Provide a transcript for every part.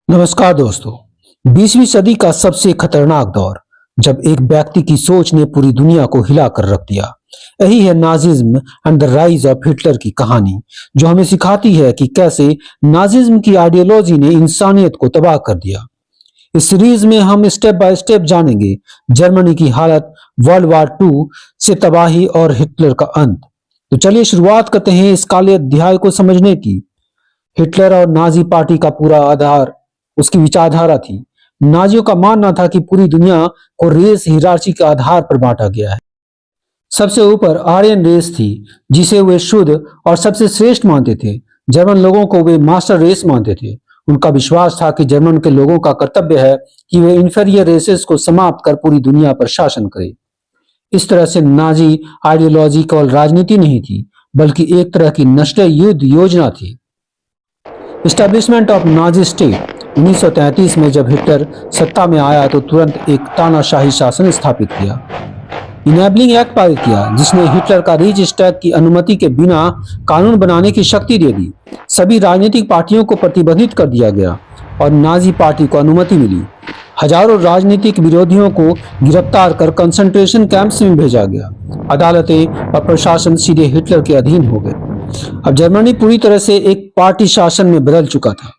नमस्कार दोस्तों। 20वीं सदी का सबसे खतरनाक दौर, जब एक व्यक्ति की सोच ने पूरी दुनिया को हिला कर रख दिया। यही है Nazism and the rise of Hitler की कहानी, जो हमें सिखाती है कि कैसे नाजिज्म की आइडियोलॉजी ने इंसानियत को तबाह कर दिया। इस सीरीज में हम स्टेप बाय स्टेप जानेंगे जर्मनी की हालत, वर्ल्ड वार टू से तबाही और हिटलर का अंत। तो चलिए शुरुआत करते हैं इस काले अध्याय को समझने की। हिटलर और नाजी पार्टी का पूरा आधार उसकी विचारधारा थी। नाजियों का मानना था कि पूरी दुनिया को रेस हिरार्ची के आधार पर बांटा गया है। सबसे ऊपर आर्यन रेस थी, जिसे वे शुद्ध और सबसे श्रेष्ठ मानते थे। जर्मन लोगों को वे मास्टर रेस मानते थे। उनका विश्वास था कि जर्मन के लोगों का कर्तव्य है कि वे इंफीरियर रेसेस को समाप्त कर पूरी दुनिया पर शासन करें। इस तरह से नाजी आइडियोलॉजी केवल राजनीति नहीं थी, बल्कि एक तरह की नस्लीय युद्ध योजना थी। एस्टेब्लिशमेंट ऑफ नाजी स्टेट 1933 में जब हिटलर सत्ता में आया तो तुरंत एक तानाशाही शासन स्थापित किया। इनेबलिंग एक्ट पारित किया, जिसने हिटलर का रीच स्टैग की अनुमति के बिना कानून बनाने की शक्ति दे दी। सभी राजनीतिक पार्टियों को प्रतिबंधित कर दिया गया और नाजी पार्टी को अनुमति मिली। हजारों राजनीतिक विरोधियों को गिरफ्तार कर कंसंट्रेशन कैंप्स में भेजा गया। अदालतें और प्रशासन सीधे हिटलर के अधीन हो गए। अब जर्मनी पूरी तरह से एक पार्टी शासन में बदल चुका था।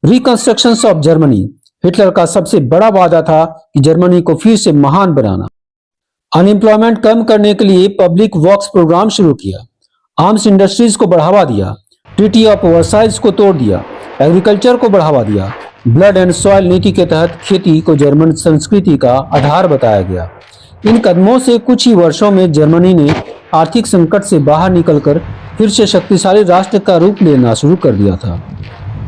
रिकंस्ट्रक्शन ऑफ जर्मनी हिटलर का सबसे बड़ा वादा था कि जर्मनी को फिर से महान बनाना। अनएम्प्लॉयमेंट कम करने के लिए पब्लिक वर्क्स प्रोग्राम शुरू किया, आर्म्स इंडस्ट्रीज को बढ़ावा दिया, ट्रीटी ऑफ वर्साइल्स को तोड़ दिया, एग्रीकल्चर को बढ़ावा दिया। ब्लड एंड सॉइल नीति के तहत खेती को जर्मन संस्कृति का आधार बताया गया। इन कदमों से कुछ ही वर्षों में जर्मनी ने आर्थिक संकट से बाहर निकलकर फिर से शक्तिशाली राष्ट्र का रूप लेना शुरू कर दिया था।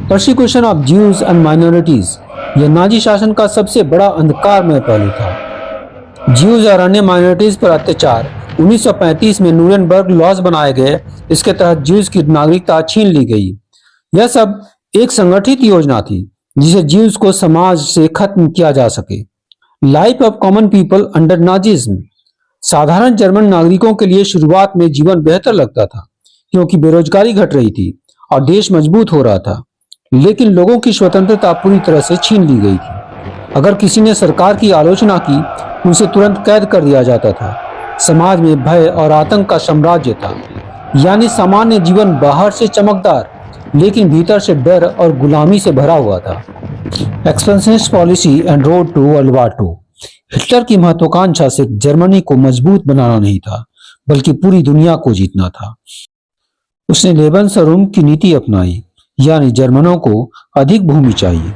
Persecution of Jews and minorities यह नाजी शासन का सबसे बड़ा अंधकारमय पहलू था। ज्यूज और अन्य माइनॉरिटीज पर अत्याचार 1935 में न्यूरेमबर्ग लॉज बनाए गए। इसके तहत ज्यूज की नागरिकता छीन ली गई। यह सब एक संगठित योजना थी जिसे ज्यूज को समाज से खत्म किया जा सके। Life of common people under Nazism साधारण जर्मन नागरिकों के लिए शुरुआत में जीवन बेहतर लगता था, क्योंकि बेरोजगारी घट रही थी और देश मजबूत हो रहा था। लेकिन लोगों की स्वतंत्रता पूरी तरह से छीन ली गई थी। अगर किसी ने सरकार की आलोचना की, उसे तुरंत कैद कर दिया जाता था। समाज में भय और आतंक का साम्राज्य था, यानी सामान्य जीवन बाहर से चमकदार लेकिन भीतर से डर और गुलामी से भरा हुआ था। Expansionist policy and road to World War two Hitler की महत्वाकांक्षा सिर्फ जर्मनी को मजबूत बनाना नहीं था, बल्कि पूरी दुनिया को जीतना था। उसने लेबेनसरूम की नीति अपनाई, यानी जर्मनों को अधिक भूमि चाहिए।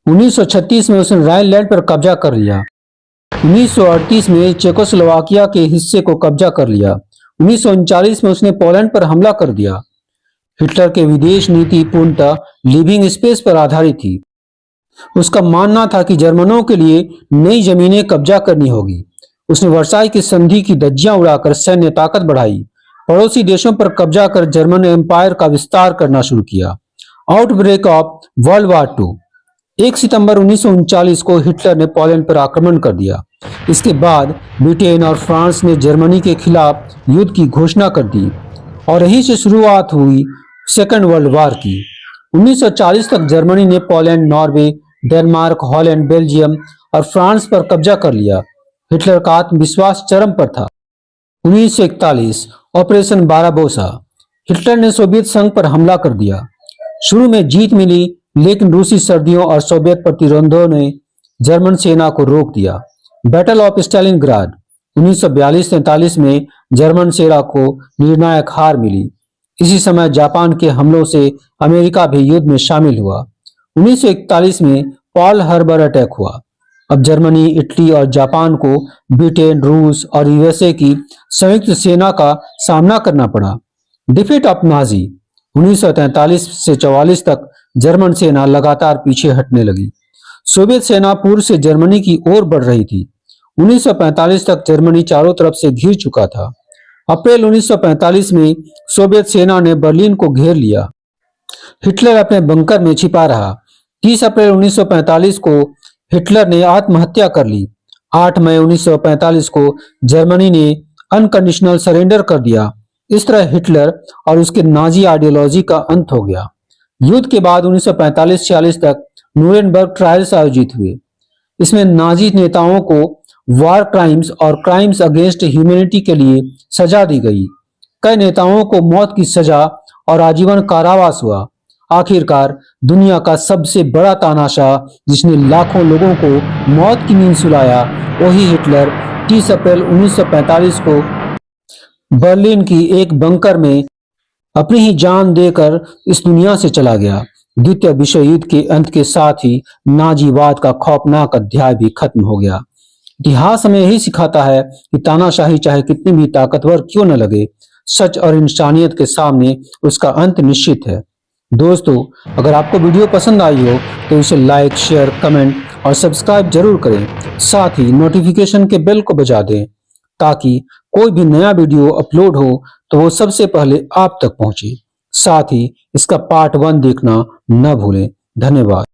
1936 में उसने राइनलैंड पर कब्जा कर लिया। 1938 में चेकोस्लोवाकिया के हिस्से को कब्जा कर लिया। 1939 में उसने पोलैंड पर हमला कर दिया। हिटलर के विदेश नीति पूर्णतः लिविंग स्पेस पर आधारित थी। उसका मानना था कि जर्मनों के लिए नई जमीनें कब्जा करनी होगी। उसने वर्साई की संधि की धज्जियां उड़ाकर सैन्य ताकत बढ़ाई। पड़ोसी देशों पर कब्जा कर जर्मन एम्पायर का विस्तार करना शुरू किया। Outbreak of World War two 1 सितंबर 1939 को हिटलर ने पोलैंड पर आक्रमण कर दिया। इसके बाद ब्रिटेन और फ्रांस ने जर्मनी के खिलाफ युद्ध की घोषणा कर दी और यहीं से शुरुआत हुई सेकेंड वर्ल्ड वार की। 1940 तक जर्मनी ने Poland, Norway, Denmark, Holland, Belgium और फ्रांस पर कब्जा कर लिया। हिटलर का आत्मविश्वास चरम पर था। 1941 ऑपरेशन बाराबोसा हिटलर ने सोवियत संघ पर हमला कर दिया। शुरू में जीत मिली, लेकिन रूसी सर्दियों और सोवियत प्रतिरोधों ने जर्मन सेना को रोक दिया। बैटल ऑफ स्टालिनग्राड 1942-43 में जर्मन सेना को निर्णायक हार मिली। इसी समय जापान के हमलों से अमेरिका भी युद्ध में शामिल हुआ। 1941 में पर्ल हार्बर अटैक हुआ। अब जर्मनी, इटली और जापान को ब्रिटेन, रूस और यूएसए की संयुक्त सेना का सामना करना पड़ा। डिफीट ऑफ नाजी 1943 से 44 तक जर्मन सेना लगातार पीछे हटने लगी। सोवियत सेना पूर्व से जर्मनी की ओर बढ़ रही थी। 1945 तक जर्मनी चारों तरफ से घिर चुका था। अप्रैल 1945 में सोवियत सेना ने बर्लिन को घेर लिया। हिटलर अपने बंकर में छिपा रहा। 30 अप्रैल 1945 को हिटलर ने आत्महत्या कर ली। 8 मई 1945 को जर्मनी ने अनकंडीशनल सरेंडर कर दिया। इस तरह हिटलर और उसके नाजी आइडियोलॉजी का अंत हो गया। युद्ध के बाद 1945-46 तक न्यूरेमबर्ग ट्रायल्स आयोजित हुए। इसमें नाजी नेताओं को वॉर क्राइम्स और क्राइम्स अगेंस्ट ह्यूमैनिटी के लिए सजा दी गई। कई नेताओं को मौत की सजा और आजीवन कारावास हुआ। आखिरकार दुनिया का सबसे बड़ा तानाशाह जिसने लाखों लोगों को मौत की नींद सुलाया, वही हिटलर 30 अप्रैल 1945 को बर्लिन की एक बंकर में अपनी ही जान देकर इस दुनिया से चला गया। द्वितीय विश्व युद्ध के अंत के साथ ही नाजीवाद का खौफनाक अध्याय भी खत्म हो गया। इतिहास हमें यही सिखाता है कि तानाशाही चाहे कितनी भी ताकतवर क्यों न लगे, सच और इंसानियत के सामने उसका अंत निश्चित है। दोस्तों, अगर आपको वीडियो पसंद आई हो तो इसे लाइक, शेयर, कमेंट और सब्सक्राइब जरूर करें। साथ ही नोटिफिकेशन के बेल को बजा दें ताकि कोई भी नया वीडियो अपलोड हो तो वो सबसे पहले आप तक पहुंचे। साथ ही इसका पार्ट 1 देखना न भूलें। धन्यवाद।